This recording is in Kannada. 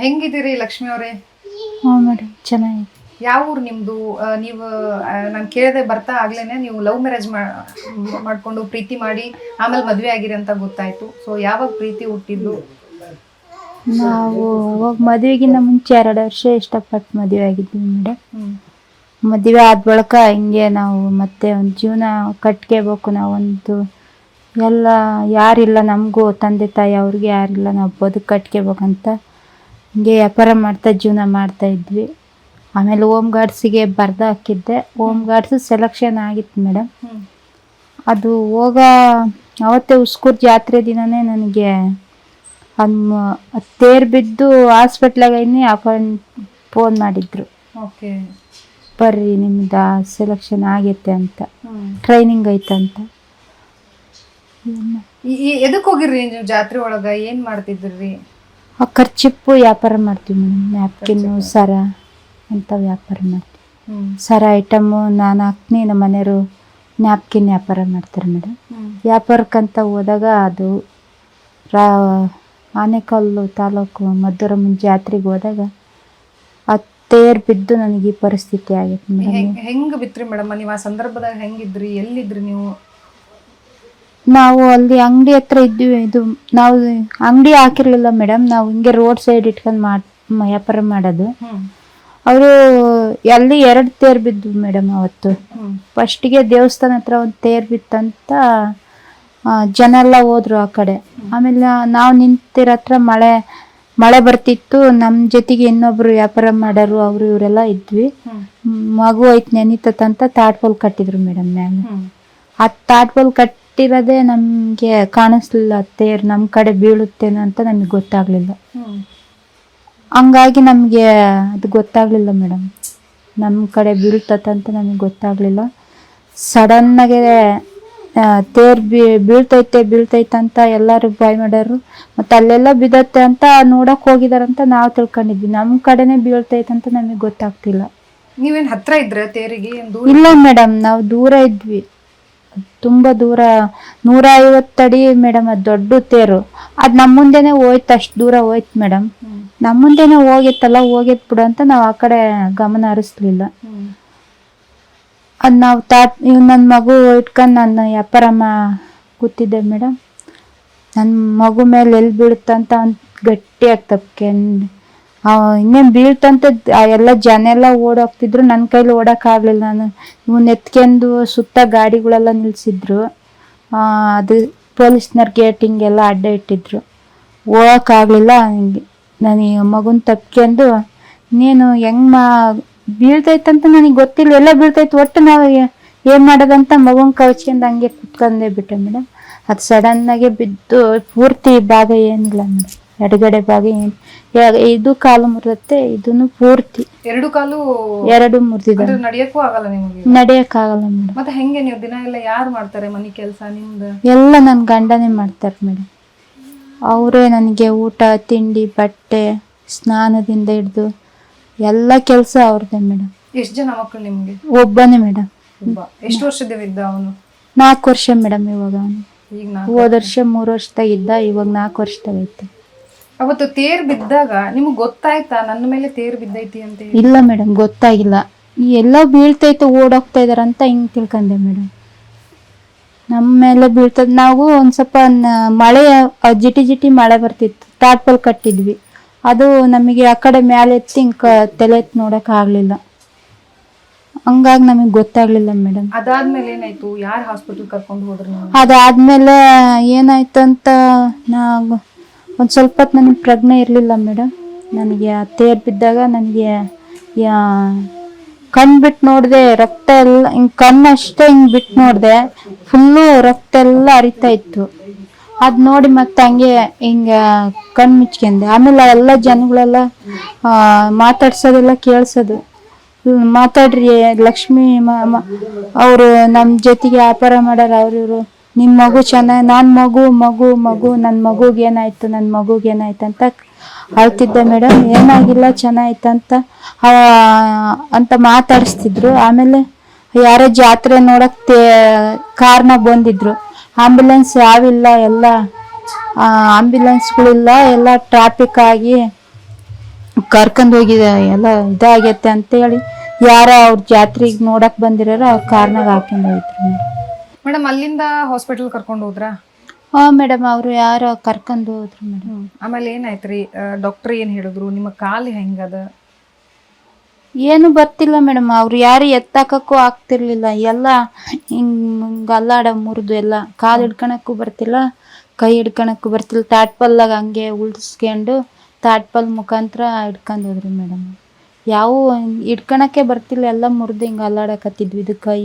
ಹೆಂಗಿದ್ದೀರಿ ಲಕ್ಷ್ಮಿ ಅವರೇ? ಹ್ಞೂ ಮೇಡಮ್, ಚೆನ್ನಾಗಿದೆ. ಯಾವ ಊರು ನಿಮ್ದು? ನೀವು ನಾನು ಕೇಳದೆ ಬರ್ತಾ ಆಗ್ಲೇನೆ ನೀವು ಲವ್ ಮ್ಯಾರೇಜ್ ಮಾಡ್ಕೊಂಡು ಪ್ರೀತಿ ಮಾಡಿ ಆಮೇಲೆ ಮದ್ವೆ ಆಗಿರಿ ಅಂತ ಗೊತ್ತಾಯ್ತು. ಸೊ ಯಾವಾಗ ಪ್ರೀತಿ ಹುಟ್ಟಿದ್ದು? ನಾವು ಮದುವೆಗಿಂತ ಮುಂಚೆ 2 ವರ್ಷ ಇಷ್ಟಪಟ್ಟು ಮದುವೆ ಆಗಿದ್ವಿ ಮೇಡಮ್. ಮದುವೆ ಆದ ಬಳಿಕ ಹಿಂಗೆ ನಾವು ಮತ್ತೆ ಒಂದು ಜೀವನ ಕಟ್ಕೋಬೇಕು, ನಾವೊಂದು ಎಲ್ಲ ಯಾರಿಲ್ಲ ನಮಗೂ, ತಂದೆ ತಾಯಿ ಅವ್ರಿಗೆ ಯಾರಿಲ್ಲ, ನಾವು ಬದುಕು ಕಟ್ಕೋಬೇಕಂತ ಹಿಂಗೆ ವ್ಯಾಪಾರ ಮಾಡ್ತಾ ಜೀವನ ಮಾಡ್ತಾಯಿದ್ವಿ. ಆಮೇಲೆ ಹೋಮ್ ಗಾರ್ಡ್ಸಿಗೆ ಬರ್ದು ಹಾಕಿದ್ದೆ. ಹೋಮ್ ಗಾರ್ಡ್ಸು ಸೆಲೆಕ್ಷನ್ ಆಗಿತ್ತು ಮೇಡಮ್. ಅದು ಅವತ್ತೇ ಉಸ್ಕೂರು ಜಾತ್ರೆ ದಿನವೇ ನನಗೆ ತೇರು ಬಿದ್ದು ಹಾಸ್ಪಿಟ್ಲಾಗ ಫೋನ್ ಮಾಡಿದ್ರು, ಬರ್ರಿ ನಿಮ್ದು ಸೆಲೆಕ್ಷನ್ ಆಗೈತೆ ಅಂತ, ಟ್ರೈನಿಂಗ್ ಐತಂತ. ಎದಕ್ಕೆ ಹೋಗಿರ್ರಿ ನೀವು ಜಾತ್ರೆ ಒಳಗ? ಏನ್ ಮಾಡ್ತಿದ್ರಿ? ಖರ್ಚಿಪ್ಪು ವ್ಯಾಪಾರ ಮಾಡ್ತೀವಿ ಮೇಡಮ್. ನ್ಯಾಪ್ಕಿನ್ನು, ಸರ ಅಂತ ವ್ಯಾಪಾರ ಮಾಡ್ತೀವಿ. ಸರ ಐಟಮು ನಾನು ಹಾಕ್ತೀನಿ, ನಮ್ಮ ಮನೆಯವರು ನ್ಯಾಪ್ಕಿನ್ ವ್ಯಾಪಾರ ಮಾಡ್ತಾರೆ ಮೇಡಮ್. ವ್ಯಾಪಾರಕ್ಕಂತ ಹೋದಾಗ ಅದು ಆನೇಕಲ್ಲು ತಾಲೂಕು ಮದ್ದೂರಮ್ಮನ ಜಾತ್ರೆಗೆ ಹೋದಾಗ ತೇರು ಬಿದ್ದು ನನಗೆ ಈ ಪರಿಸ್ಥಿತಿ ಆಗೈತೆ ಮೇಡಮ್. ಹೆಂಗ್ ಬಿತ್ರಿ ಮೇಡಮ್ ನೀವು ಆ ಸಂದರ್ಭದಾಗ? ಹೆಂಗಿದ್ರಿ? ಎಲ್ಲಿದ್ರಿ ನೀವು? ನಾವು ಅಲ್ಲಿ ಅಂಗಡಿ ಹತ್ರ ಇದ್ವಿ. ಇದು ನಾವು ಅಂಗಡಿ ಹಾಕಿರ್ಲಿಲ್ಲ ಮೇಡಮ್, ನಾವು ಹಿಂಗೆ ರೋಡ್ ಸೈಡ್ ಇಟ್ಕೊಂಡು ವ್ಯಾಪಾರ ಮಾಡೋದು. ಅವರು ಅಲ್ಲಿ 2 ತೇರು ಬಿದ್ದು ಮೇಡಮ್ ಅವತ್ತು. ಫಸ್ಟಿಗೆ ದೇವಸ್ಥಾನ ಹತ್ರ ಒಂದು ತೇರು ಬಿತ್ತಂತ ಜನ ಎಲ್ಲ ಹೋದ್ರು ಆ ಕಡೆ. ಆಮೇಲೆ ನಾವು ನಿಂತಿರೋ ಹತ್ರ ಮಳೆ ಬರ್ತಿತ್ತು. ನಮ್ಮ ಜೊತೆಗೆ ಇನ್ನೊಬ್ರು ವ್ಯಾಪಾರ ಮಾಡೋರು ಅವರು ಇವರೆಲ್ಲ ಇದ್ವಿ. ಮಗು ಐತ್ ನೆನಿತಂತ ತಾಟ್ಪಲ್ ಕಟ್ಟಿದ್ರು ಮೇಡಮ್ ಮ್ಯಾಲೆ. ಆ ತಾಟ್ಪಲ್ ಕಟ್ಟಿರೋದೇ ನಮಗೆ ಕಾಣಿಸ್ಲಿಲ್ಲ, ತೇರು ನಮ್ಮ ಕಡೆ ಬೀಳುತ್ತೇನೋ ಅಂತ ನಮಗೆ ಗೊತ್ತಾಗ್ಲಿಲ್ಲ. ಹಂಗಾಗಿ ನಮಗೆ ಅದು ಗೊತ್ತಾಗ್ಲಿಲ್ಲ ಮೇಡಮ್, ನಮ್ಮ ಕಡೆ ಬೀಳ್ತದಂತ ನಮಗೆ ಗೊತ್ತಾಗ್ಲಿಲ್ಲ. ಸಡನ್ನಾಗೆ ತೇರು ಬೀಳ್ತೈತೆ ಅಂತ ಎಲ್ಲರೂ ಬಾಯ್ ಮಾಡೋರು. ಮತ್ತು ಅಲ್ಲೆಲ್ಲ ಬಿದ್ದತ್ತೆ ಅಂತ ನೋಡಕ್ ಹೋಗಿದಾರಂತ ನಾವು ತಿಳ್ಕೊಂಡಿದ್ವಿ. ನಮ್ಮ ಕಡೆನೇ ಬೀಳ್ತೈತೆ ಅಂತ ನಮಗೆ ಗೊತ್ತಾಗ್ತಿಲ್ಲ. ನೀವೇನು ಹತ್ರ ಇದ್ರೆ ತೇರಿಗೆ? ಇಲ್ಲ ಮೇಡಮ್, ನಾವು ದೂರ ಇದ್ವಿ, ತುಂಬ ದೂರ, 150 ಅಡಿ ಮೇಡಮ್. ಅದು ದೊಡ್ಡ ತೇರು. ಅದು ನಮ್ಮ ಮುಂದೆನೇ ಹೋಯ್ತು, ಅಷ್ಟು ದೂರ ಹೋಯ್ತು ಮೇಡಮ್. ನಮ್ಮ ಮುಂದೆನೇ ಹೋಗಿತ್ತಲ್ಲ, ಹೋಗಿತ್ ಬಿಡು ಅಂತ ನಾವು ಆ ಕಡೆ ಗಮನ ಹರಿಸ್ಲಿಲ್ಲ. ಅದು ನಾವು ನನ್ನ ಮಗು ಇಟ್ಕೊಂಡು ನಾನು ವ್ಯಾಪಾರ ಕೂತಿದ್ದೆ ಮೇಡಮ್. ನನ್ನ ಮಗು ಮೇಲೆ ಎಲ್ಲಿ ಬೀಳುತ್ತಂತ ಅವ್ನು ಗಟ್ಟಿಯಾಗಿ ತಪ್ಕೊಂಡು ಇನ್ನೇನು ಬೀಳ್ತಂತ ಎಲ್ಲ ಜನ ಎಲ್ಲ ಓಡೋಗ್ತಿದ್ರು. ನನ್ನ ಕೈಲಿ ಓಡೋಕ್ಕಾಗಲಿಲ್ಲ. ನಾನು ಇವನ್ನ ಎತ್ಕೊಂಡು ಸುತ್ತ ಗಾಡಿಗಳೆಲ್ಲ ನಿಲ್ಲಿಸಿದ್ರು. ಅದು ಪೊಲೀಸ್ನವ್ರ ಗೇಟ್ ಹಿಂಗೆಲ್ಲ ಅಡ್ಡ ಇಟ್ಟಿದ್ರು, ಹೋಗೋಕ್ಕಾಗಲಿಲ್ಲ. ನನಗೆ ಮಗುನ ತಪ್ಕೊಂಡು ಇನ್ನೇನು ಬೀಳ್ತೈತಂತ ನನಗೆ ಗೊತ್ತಿಲ್ಲ, ಎಲ್ಲ ಬೀಳ್ತೈತೆ. ಒಟ್ಟು ನಾವು ಏನು ಮಾಡೋದಂತ ಮಗುನ ಕವಚ್ಕೊಂಡು ಹಂಗೆ ಕುತ್ಕೊಂಡೇ ಬಿಟ್ಟೆ ಮೇಡಮ್. ಅದು ಸಡನ್ನಾಗೆ ಬಿದ್ದು ಪೂರ್ತಿ ಭಾಗ ಏನಿಲ್ಲ ಮೇಡಮ್, ಎಡಗಡೆ ಭಾಗ ಇದು ಕಾಲು ಮುರಿದತ್ತೆ, ಇದನ್ನು ಪೂರ್ತಿ 2 ಕಾಲು ಮುರಿದಿದೆ. ನಡೆಯಕ್ಕೂ ಆಗಲ್ಲ ನಿಮಗೆ? ನಡೆಯಕ್ಕಾಗಲ್ಲ ಮೇಡಮ್. ಮತ್ತೆ ಹೆಂಗೆ ನೀವು ದಿನ ಎಲ್ಲ ಯಾರು ಮಾಡ್ತಾರೆ ಮನೆ ಕೆಲಸ ನಿಮ್ದು? ಎಲ್ಲ ನನ್ನ ಗಂಡನೇ ಮಾಡ್ತಾರೆ ಮೇಡಮ್. ಅವರೇ ನನಗೆ ಊಟ ತಿಂಡಿ ಬಟ್ಟೆ ಸ್ನಾನದಿಂದ ಹಿಡ್ದು ಎಲ್ಲ ಕೆಲಸ ಅವ್ರದ್ದೇ ಮೇಡಮ್. ಎಷ್ಟು ಜನ ಮಕ್ಕಳು ನಿಮ್ಗೆ? ಒಬ್ಬನೇ ಮೇಡಮ್. ಎಷ್ಟು ವರ್ಷದವಿದ್ದ ಅವನು? 4 ವರ್ಷ ಮೇಡಮ್. ಇವಾಗ ಅವನು ಹೋದ ವರ್ಷ 3 ವರ್ಷದಾಗಿದ್ದ, ಇವಾಗ 4 ವರ್ಷದಾಗೈತೆ. ಅವತ್ತು ತೇರು ಬಿದ್ದಾಗ ನಿಮ್ಗೆ ಗೊತ್ತಾಯ್ತಾ ನನ್ನ ಮೇಲೆ ತೇರು ಬಿದ್ದೈತಿ ಅಂತ? ಇಲ್ಲ ಮೇಡಮ್, ಗೊತ್ತಾಗಿಲ್ಲ. ಎಲ್ಲ ಬೀಳ್ತೈತೆ, ಓಡೋಗ್ತಾ ಇದಾರಂತ ಹಿಂಗೆ ತಿಳ್ಕೊಂಡೆ ಮೇಡಮ್. ನಮ್ಮ ಮೇಲೆ ಬೀಳ್ತದ. ನಾವು ಒಂದು ಸ್ವಲ್ಪ ಮಳೆ ಜಿಟಿ ಮಳೆ ಬರ್ತಿತ್ತು, ತಾಟ್ಪಲ್ ಕಟ್ಟಿದ್ವಿ. ಅದು ನಮಗೆ ಆ ಕಡೆ ಮೇಲೆ ಎತ್ತಿ ಹಿಂಗೆ ತಲೆ ಎತ್ತಿ ನೋಡೋಕ್ಕಾಗಲಿಲ್ಲ. ಹಂಗಾಗಿ ನಮಗೆ ಗೊತ್ತಾಗ್ಲಿಲ್ಲ ಮೇಡಮ್. ಅದಾದ್ಮೇಲೆ ಏನಾಯ್ತು? ಯಾರು ಹಾಸ್ಪಿಟಲ್ ಕರ್ಕೊಂಡು ಹೋದ್ರು? ಅದಾದ್ಮೇಲೆ ಏನಾಯ್ತು ಅಂತ ಒಂದು ಸ್ವಲ್ಪ ಹೊತ್ತು ನನಗೆ ಪ್ರಜ್ಞೆ ಇರಲಿಲ್ಲ ಮೇಡಮ್. ನನಗೆ ಆ ತೇರು ಬಿದ್ದಾಗ ನನಗೆ ಕಣ್ಣು ಬಿಟ್ಟು ನೋಡಿದೆ, ರಕ್ತ ಎಲ್ಲ ಹಿಂಗೆ ಕಣ್ಣು ಅಷ್ಟೇ ಹಿಂಗೆ ಬಿಟ್ಟು ನೋಡಿದೆ, ಫುಲ್ಲು ರಕ್ತ ಎಲ್ಲ ಹರಿತಾ ಇತ್ತು. ಅದು ನೋಡಿ ಮತ್ತೆ ಹಂಗೆ ಹಿಂಗೆ ಕಣ್ಣು ಮುಚ್ಕೊಂಡೆ. ಆಮೇಲೆ ಎಲ್ಲ ಜನಗಳೆಲ್ಲ ಮಾತಾಡ್ಸೋದೆಲ್ಲ ಕೇಳಿಸೋದು, ಮಾತಾಡ್ರಿ ಲಕ್ಷ್ಮಿ ಅವರು ನಮ್ಮ ಜೊತೆಗೆ ವ್ಯಾಪಾರ ಮಾಡೋರು ಇವರು, ನಿಮ್ಮ ಮಗು ಚೆನ್ನಾಗಿ, ನಾನು ಮಗು ನನ್ನ ಮಗುಗೇನಾಯ್ತು ಅಂತ ಅಳ್ತಿದ್ದೆ ಮೇಡಮ್. ಏನಾಗಿಲ್ಲ ಚೆನ್ನಾಯ್ತಂತ ಅಂತ ಮಾತಾಡಿಸ್ತಿದ್ರು. ಆಮೇಲೆ ಯಾರೋ ಜಾತ್ರೆ ನೋಡಕ್ಕೆ ಕಾರ್ನ ಬಂದಿದ್ರು. ಆಂಬ್ಯುಲೆನ್ಸ್ ಯಾವಿಲ್ಲ, ಎಲ್ಲ ಆಂಬ್ಯುಲೆನ್ಸ್ಗಳಿಲ್ಲ, ಎಲ್ಲ ಟ್ರಾಫಿಕ್ ಆಗಿ ಕರ್ಕೊಂಡು ಹೋಗಿದೆ ಎಲ್ಲ ಇದಾಗೈತೆ ಅಂತೇಳಿ ಯಾರ ಅವ್ರ ಜಾತ್ರೆಗೆ ನೋಡಕ್ ಬಂದಿರೋರು ಅವ್ರ ಕಾರ್ನಾಗ ಹಾಕೊಂಡು ಹೋಯ್ತ್ರಿ ಮೇಡಮ್ ಅಲ್ಲಿಂದ ಹಾಸ್ಪಿಟಲ್ ಕರ್ಕೊಂಡು ಹೋದ್ರಾ? ಹಾಂ ಮೇಡಮ್ ಅವರು ಯಾರೋ ಕರ್ಕೊಂಡು ಹೋದ್ರು ಮೇಡಮ್. ಆಮೇಲೆ ಏನಾಯ್ತ್ರಿ? ಡಾಕ್ಟರ್ ಏನ್ ಹೇಳಿದ್ರು? ನಿಮ್ಮ ಕಾಲು ಹೆಂಗದ? ಏನು ಬರ್ತಿಲ್ಲ ಮೇಡಮ್, ಅವ್ರು ಯಾರು ಎತ್ತಾಕಕ್ಕೂ ಆಗ್ತಿರ್ಲಿಲ್ಲ, ಎಲ್ಲ ಹಿಂಗೆ ಅಲ್ಲಾಡ ಮುರಿದು ಎಲ್ಲ ಕಾಲು ಹಿಡ್ಕೊಳಕ್ಕೂ ಬರ್ತಿಲ್ಲ, ಕೈ ಹಿಡ್ಕೊಳಕ್ಕೂ ಬರ್ತಿಲ್ಲ. ತಾಟ್ಪಲ್ಲಾಗ ಹಂಗೆ ಉಳ್ಸ್ಕೊಂಡು ತಾಟ್ಪಲ್ ಮುಖಾಂತರ ಹಿಡ್ಕೊಂಡು ಹೋದ್ರಿ ಮೇಡಮ್. ಯಾವ ಹಿಡ್ಕೊಳಕ್ಕೆ ಬರ್ತಿಲ್ಲ, ಎಲ್ಲ ಮುರಿದು ಹಿಂಗೆ ಅಲ್ಲಾಡಕತ್ತಿದ್ವಿ ಇದು ಕೈ